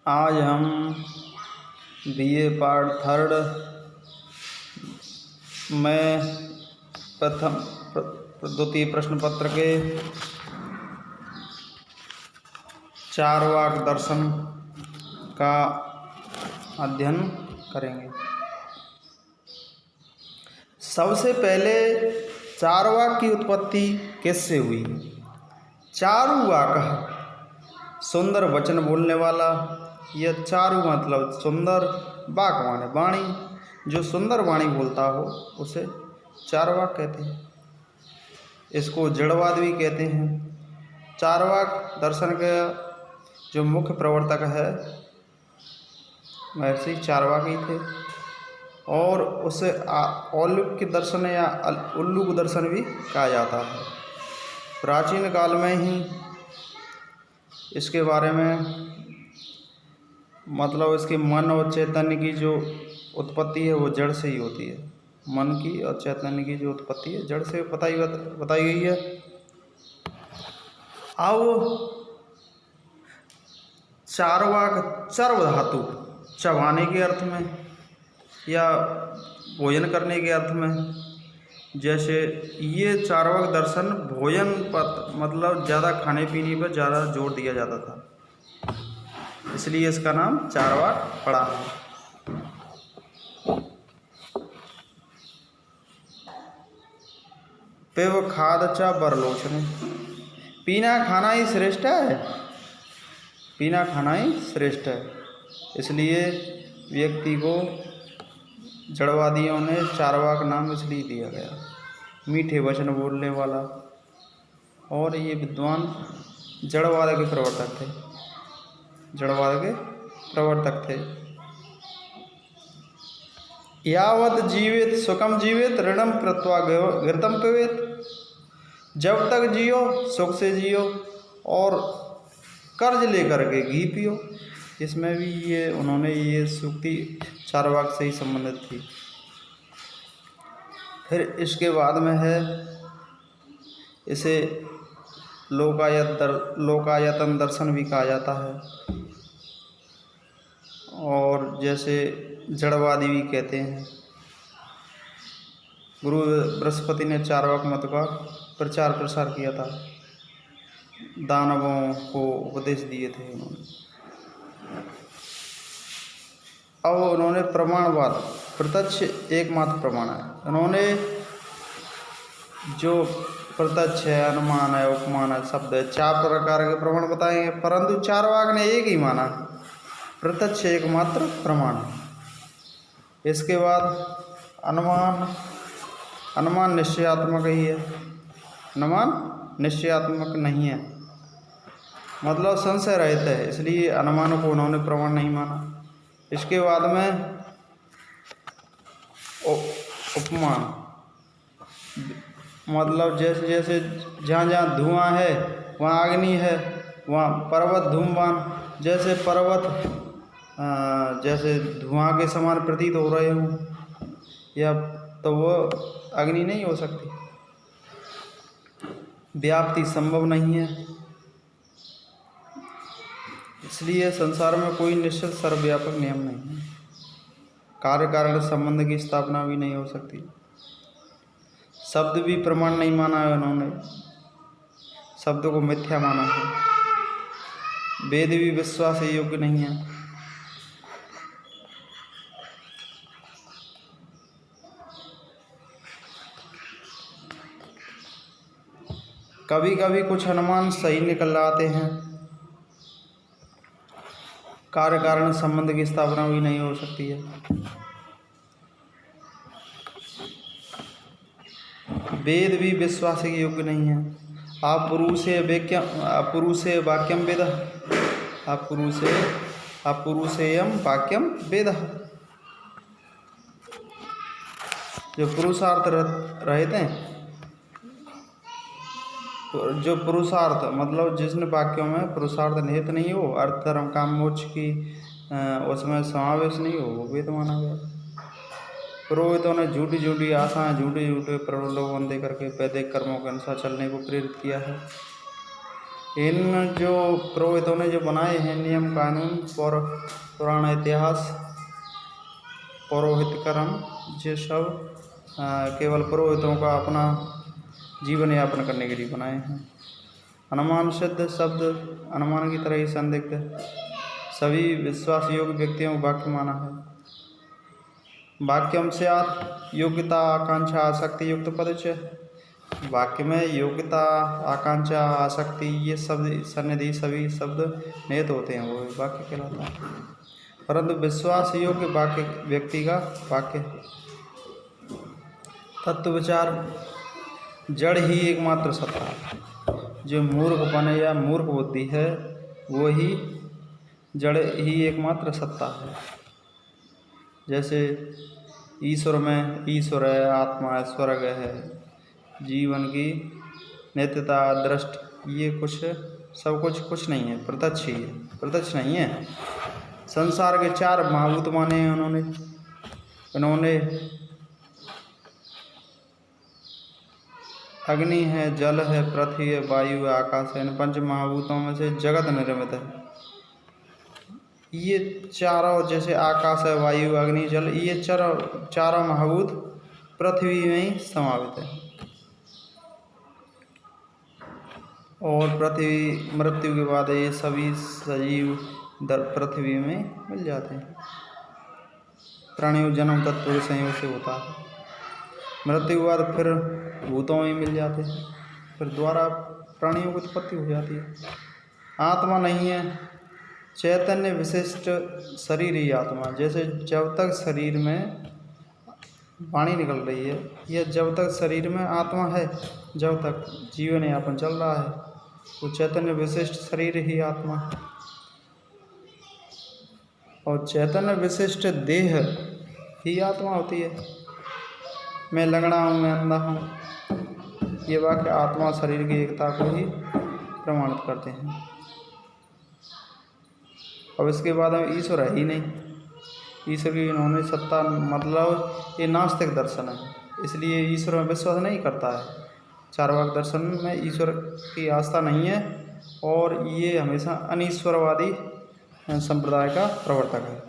आज हम BA part third में द्वितीय प्रश्न पत्र के चारवाक दर्शन का अध्ययन करेंगे। सबसे पहले चारवाक की उत्पत्ति किससे हुई? चारुवाक सुंदर वचन बोलने वाला, यह चारु मतलब सुंदर, वाक माने वाणी, जो सुंदर वाणी बोलता हो उसे चारवाक कहते हैं। इसको जड़वाद भी कहते हैं। चारवाक दर्शन के जो मुख्य प्रवर्तक है महर्षि चारवाक ही थे और उसे औलूक दर्शन या उल्लूक दर्शन भी कहा जाता है। प्राचीन काल में ही इसके बारे में मतलब इसके मन और चैतन्य की जो उत्पत्ति है वो जड़ से ही होती है। मन की और चैतन्य की जो उत्पत्ति है जड़ से बताई गई है। अब चारवाक चर्व धातु चबाने के अर्थ में या भोजन करने के अर्थ में, जैसे ये चारवाक दर्शन भोजन पर मतलब ज़्यादा खाने पीने पर ज़्यादा जोर दिया जाता था, इसलिए इसका नाम चारवाक पड़ा है। पिब खाद चा बरलोचने, पीना खाना ही श्रेष्ठ है, पीना खाना ही श्रेष्ठ है। इसलिए व्यक्ति को जड़वादियों ने चारवाक नाम इसलिए दिया गया, मीठे वचन बोलने वाला। और ये विद्वान जड़वाद के प्रवर्तक थे, जड़वाद के प्रवर्तक थे। यावत जीवित सुखम जीवित ऋणम कृत्वा घृतम पिबेत, जब तक जियो सुख से जियो और कर्ज लेकर के घी पियो। इसमें भी ये उन्होंने ये सूक्ति चारवाक से ही संबंधित थी। फिर इसके बाद में है इसे लोकायतन दर्शन भी कहा जाता है और जैसे जड़वादी भी कहते हैं। गुरु बृहस्पति ने चारवाक मत का प्रचार प्रसार किया था, दानवों को उपदेश दिए थे उन्होंने। अब उन्होंने प्रमाणवाद, प्रत्यक्ष एकमात्र प्रमाण है, उन्होंने जो प्रत्यक्ष है, अनुमान है, उपमान है, शब्द है, 4 प्रकार के प्रमाण बताएंगे, परंतु चारवाक ने एक ही माना, प्रत्यक्ष एकमात्र प्रमाण। इसके बाद अनुमान निश्चयात्मक ही है, अनुमान निश्चयात्मक नहीं है, मतलब संशय रहता है, इसलिए अनुमान को उन्होंने प्रमाण नहीं माना। इसके बाद में उपमान, मतलब जैसे जैसे जहाँ जहाँ धुआं है वहाँ अग्नि है, वहाँ पर्वत धूमवान, जैसे पर्वत जैसे धुआं के समान प्रतीत हो रहे हों या तो वो अग्नि नहीं हो सकती, व्याप्ति संभव नहीं है। इसलिए संसार में कोई निश्चित सर्वव्यापक नियम नहीं है, कार्य कारण संबंध की स्थापना भी नहीं हो सकती। शब्द भी प्रमाण नहीं माना है उन्होंने, शब्द को मिथ्या माना है। वेद भी विश्वास योग्य नहीं है। कभी कभी कुछ अनुमान सही निकल आते हैं, कार्य कारण संबंध की स्थापना भी नहीं हो सकती है। वेद भी विश्वास के योग्य नहीं है। पुरुषे वाक्यम वेद, पुरुषेयम वाक्यम वेद। जो पुरुषार्थ रहते हैं, जो पुरुषार्थ मतलब जिसने वाक्यों में पुरुषार्थ निहित नहीं हो, अर्थ धर्म काम मोक्ष की उसमें समावेश नहीं हो, वो वेद माना गया। पुरोहितों ने झूठी झूठी आशाएं, झूठे झूठे प्रलोभन दे करके वैदिक कर्मों के अनुसार चलने को प्रेरित किया है। इन जो पुरोहितों ने जो बनाए हैं नियम कानून पुराण इतिहास पौरोहित्यकरण, ये सब केवल पुरोहितों का अपना जीवन यापन करने के लिए बनाए हैं। अनुमान सिद्ध शब्द अनुमान की तरह ही संदिग्ध सभी विश्वास योग्य व्यक्तियों को वाक्य माना है। वाक्यम से योग्यता आकांक्षा आसक्ति युक्त पदच्य। वाक्य में योग्यता आकांक्षा आसक्ति ये शब्द सन्निधि सभी शब्द निहित होते हैं, वो वाक्य कहलाता है। परंतु विश्वास योग्य वाक्य व्यक्ति का वाक्य। तत्व विचार जड़ ही एकमात्र सत्ता है। जो मूर्खपन या मूर्ख बुद्धि है वो ही जड़ ही एकमात्र सत्ता है। जैसे ईश्वर में ईश्वर है, आत्मा है, स्वर्ग है, जीवन की नित्यता दृष्ट, ये सब कुछ नहीं है, प्रत्यक्ष ही है, प्रत्यक्ष नहीं है। संसार के चार महाभूत माने हैं इन्होंने अग्नि है, जल है, पृथ्वी है, वायु है, आकाश है। इन पंच महाभूतों में से जगत निर्मित है। ये चारों जैसे आकाश है, वायु, अग्नि, जल, ये चारों महाभूत पृथ्वी में ही समावित है। और पृथ्वी मृत्यु के बाद ये सभी सजीव पृथ्वी में मिल जाते हैं। प्राणियों जन्म तत्व के संयोग से होता है। मृत्यु के बाद फिर भूतों में मिल जाते हैं, फिर दोबारा प्राणियों की उत्पत्ति हो जाती है। आत्मा नहीं है, चैतन्य विशिष्ट शरीर ही आत्मा। जैसे जब तक शरीर में वाणी निकल रही है, यह जब तक शरीर में आत्मा है, जब तक जीवन यापन चल रहा है, वो चैतन्य विशिष्ट शरीर ही आत्मा है। और चैतन्य विशिष्ट देह ही आत्मा होती है। मैं लंगड़ा हूँ, मैं अंधा हूँ, ये वाक्य आत्मा शरीर की एकता को ही प्रमाणित करते हैं। अब इसके बाद में ईश्वर है ही नहीं। ईश्वर की इन्होंने सत्ता, मतलब ये नास्तिक दर्शन है, इसलिए ईश्वर में विश्वास नहीं करता है। चार्वाक दर्शन में ईश्वर की आस्था नहीं है और ये हमेशा अनीश्वरवादी संप्रदाय का प्रवर्तक है।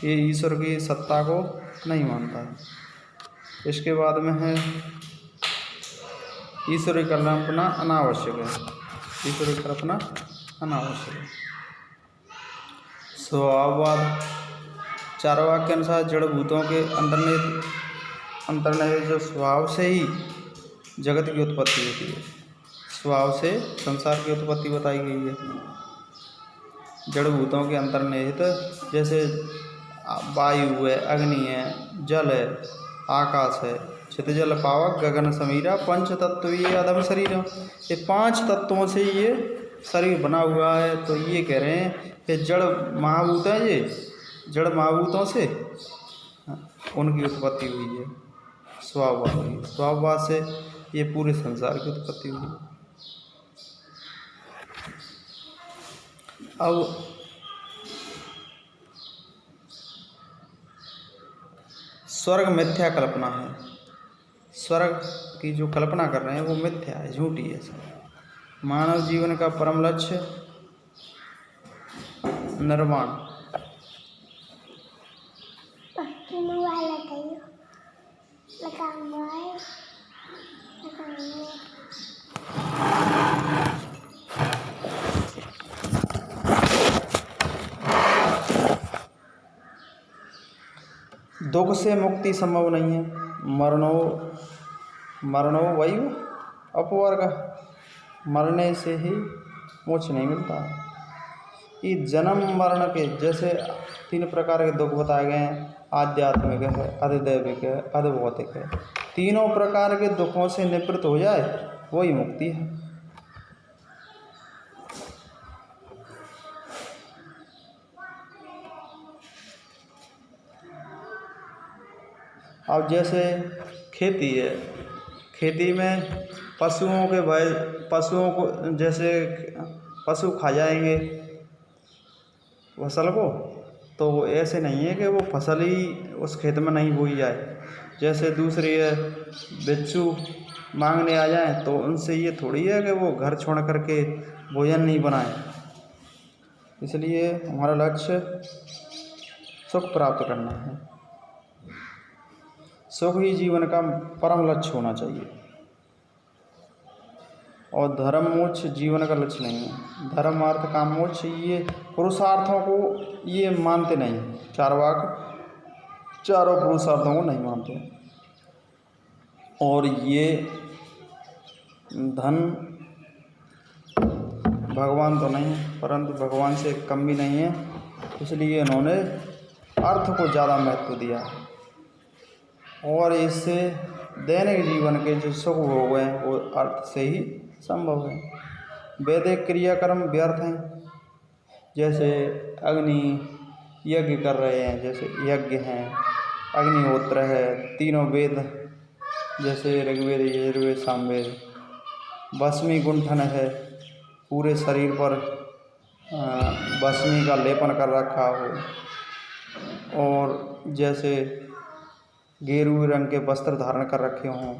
ये ईश्वर की सत्ता को नहीं मानता है। इसके बाद में है ईश्वर की कल्पना अनावश्यक है। ईश्वर की कल्पना अनावश्यक है। स्वभाववाद चार्वाक के अनुसार जड़ भूतों के अंतर्निहित जो स्वभाव से ही जगत की उत्पत्ति होती है, स्वभाव से संसार की उत्पत्ति बताई गई है। जड़ भूतों के अंतर्निहित जैसे वायु है, अग्नि है, जल है, आकाश है, क्षितिजल पावक, गगन समीरा, पंच तत्व ये अधम शरीर है। ये पांच तत्वों से ये शरीर बना हुआ है। तो ये कह रहे हैं कि जड़ महाभूत है, ये जड़ महाभूतों से उनकी उत्पत्ति हुई है। स्वभाववाद से ये पूरे संसार की उत्पत्ति हुई। अब स्वर्ग मिथ्या कल्पना है। स्वर्ग की जो कल्पना कर रहे हैं वो मिथ्या है, झूठी है। मानव जीवन का परम लक्ष्य निर्वाण। दुख से मुक्ति संभव नहीं है। मरणो वही अपवर्ग, मरने से ही मोक्ष नहीं मिलता। ये जन्म मरण के जैसे 3 प्रकार के दुख बताए गए हैं, आध्यात्मिक है, अधिदैविक है, अधिभौतिक है। तीनों प्रकार के दुखों से निवृत्त हो जाए वही मुक्ति है। अब जैसे खेती है, खेती में पशुओं को जैसे पशु खा जाएंगे फसल को, तो वो ऐसे नहीं है कि वो फसल ही उस खेत में नहीं बोई जाए। जैसे दूसरे बिच्छू मांगने आ जाएं तो उनसे ये थोड़ी है कि वो घर छोड़ करके भोजन नहीं बनाएं। इसलिए हमारा लक्ष्य सुख प्राप्त करना है। सुख ही जीवन का परम लक्ष्य होना चाहिए और धर्म मोक्ष जीवन का लक्ष्य नहीं है। धर्म अर्थ काम मोक्ष ये पुरुषार्थों को ये मानते नहीं, चारों पुरुषार्थों को नहीं मानते। और ये धन भगवान तो नहीं परंतु भगवान से कम भी नहीं है, इसलिए इन्होंने अर्थ को ज़्यादा महत्व दिया और इससे दैनिक जीवन के जो सुख भोग हैं वो अर्थ से ही संभव है। वैदिक क्रियाकर्म व्यर्थ हैं, जैसे अग्नि यज्ञ कर रहे हैं, जैसे यज्ञ हैं, अग्निहोत्र है, तीनों वेद जैसे ऋग्वेद यजुर्वेद सामवेद, भस्मी गुंठन है, पूरे शरीर पर भस्मी का लेपन कर रखा हो और जैसे गेरुए रंग के वस्त्र धारण कर रखे हों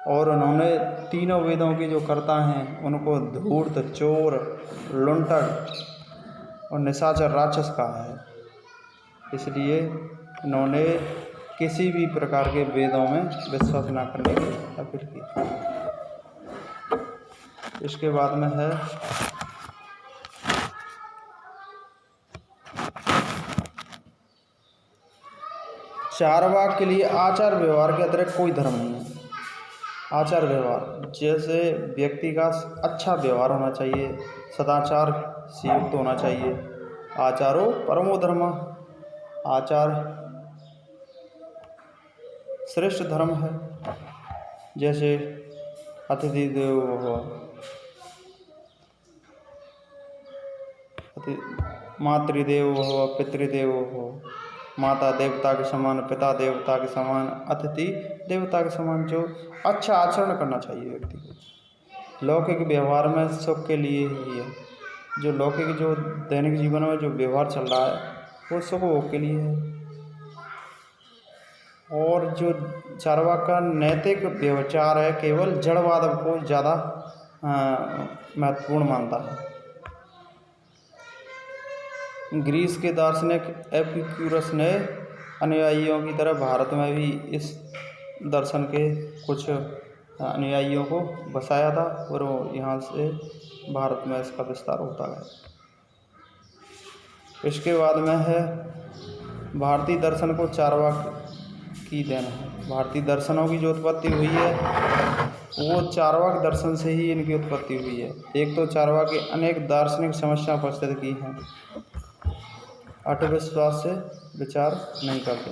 और उन्होंने तीनों वेदों की जो कर्ता हैं उनको धूर्त, चोर, लुंठक और निशाचर राक्षस कहा है। इसलिए इन्होंने किसी भी प्रकार के वेदों में विश्वास न करने की अपील की। इसके बाद में है चारवाक के लिए आचार व्यवहार के अतिरिक्त कोई धर्म नहीं है। आचार व्यवहार जैसे व्यक्ति का अच्छा व्यवहार होना चाहिए, सदाचार से युक्त होना चाहिए। आचारो परमो धर्म, आचार श्रेष्ठ धर्म है। जैसे अतिथि देवो भव, मातृदेवो भव, पितृदेवो भव, माता देवता के समान, पिता देवता के समान, अतिथि देवता के समान। जो अच्छा आचरण करना चाहिए व्यक्ति को, लौकिक व्यवहार में सुख के लिए ही है। जो लौकिक जो दैनिक जीवन में जो व्यवहार चल रहा है वो सुख भोग के लिए है। और जो चारवाक का नैतिक व्यवचार है केवल जड़वाद को ज़्यादा महत्वपूर्ण मानता है। ग्रीस के दार्शनिक एपिक्यूरस ने अनुयायियों की तरह भारत में भी इस दर्शन के कुछ अनुयायियों को बसाया था और वो यहाँ से भारत में इसका विस्तार होता गया। इसके बाद में है भारतीय दर्शन को चारवाक की देन है। भारतीय दर्शनों की जो उत्पत्ति हुई है वो चारवाक दर्शन से ही इनकी उत्पत्ति हुई है। एक तो चारवाक की अनेक दार्शनिक समस्या उपस्थित की हैं, अट विश्वास से विचार नहीं करते।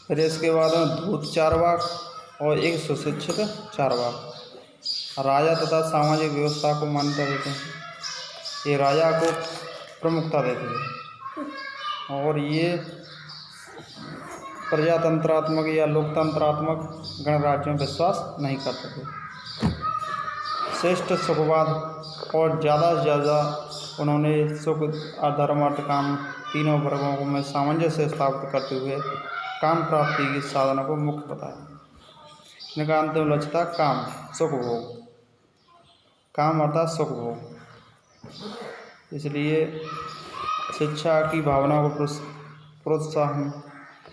फिर इसके बाद में धूत चारवाक और एक सुशिक्षित चारवाक राजा तथा सामाजिक व्यवस्था को मान्यता देते हैं। ये राजा को प्रमुखता देते हैं और ये प्रजातंत्रात्मक या लोकतंत्रात्मक गणराज्यों में विश्वास नहीं करते थे। श्रेष्ठ सुखवाद और ज़्यादा से ज़्यादा उन्होंने सुख, धर्म, अर्थ, काम तीनों वर्गों को में सामंजस्य स्थापित करते हुए काम प्राप्ति के साधनों को मुख्य बताया। इनका अंतिम लक्ष्य था काम, सुख भोग। काम अर्थात सुख भोग। इसलिए शिक्षा की भावना को प्रोत्साहन,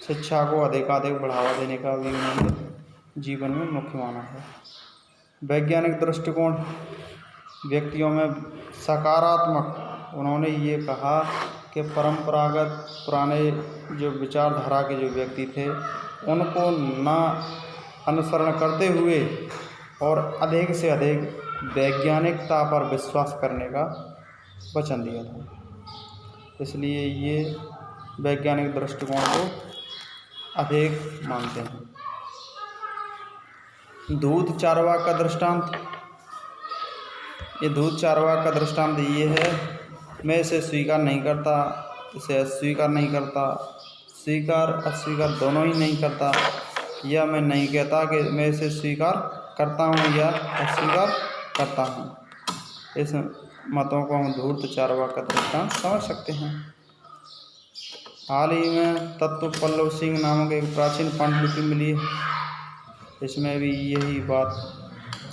शिक्षा को अधिकाधिक बढ़ावा देने का भी उन्होंने जीवन में मुख्य माना है। वैज्ञानिक दृष्टिकोण व्यक्तियों में सकारात्मक, उन्होंने ये कहा कि परंपरागत पुराने जो विचारधारा के जो व्यक्ति थे उनको ना अनुसरण करते हुए और अधिक से अधिक वैज्ञानिकता पर विश्वास करने का वचन दिया था। इसलिए ये वैज्ञानिक दृष्टिकोण को अधिक मानते हैं। दूत चारवाक का दृष्टांत, ये दूत चारवाक का दृष्टांत ये है, मैं इसे स्वीकार नहीं करता, इसे अस्वीकार नहीं करता, स्वीकार अस्वीकार दोनों ही नहीं करता, या मैं नहीं कहता कि मैं इसे स्वीकार करता हूँ या अस्वीकार करता हूँ। इस मतों को हम धूर्त चारवाक का दृष्टांत समझ सकते हैं। हाल ही में तत्व पल्लव सिंह नामक एक प्राचीन पांडुलिपि मिली है। इसमें भी यही बात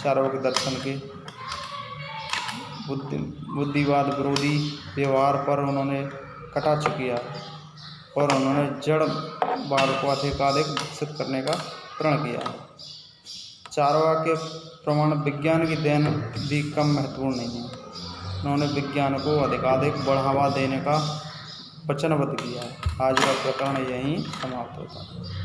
चारवाक दर्शन के बुद्धिवाद विरोधी व्यवहार पर उन्होंने कटाक्ष किया और उन्होंने जड़वाद को अधिकाधिक विकसित करने का प्रण किया। चारवाक के प्रमाण विज्ञान की देन भी कम महत्वपूर्ण नहीं है। उन्होंने विज्ञान को अधिकाधिक बढ़ावा देने का वचनबद्ध किया है। आज का प्रकरण यहीं समाप्त होता है।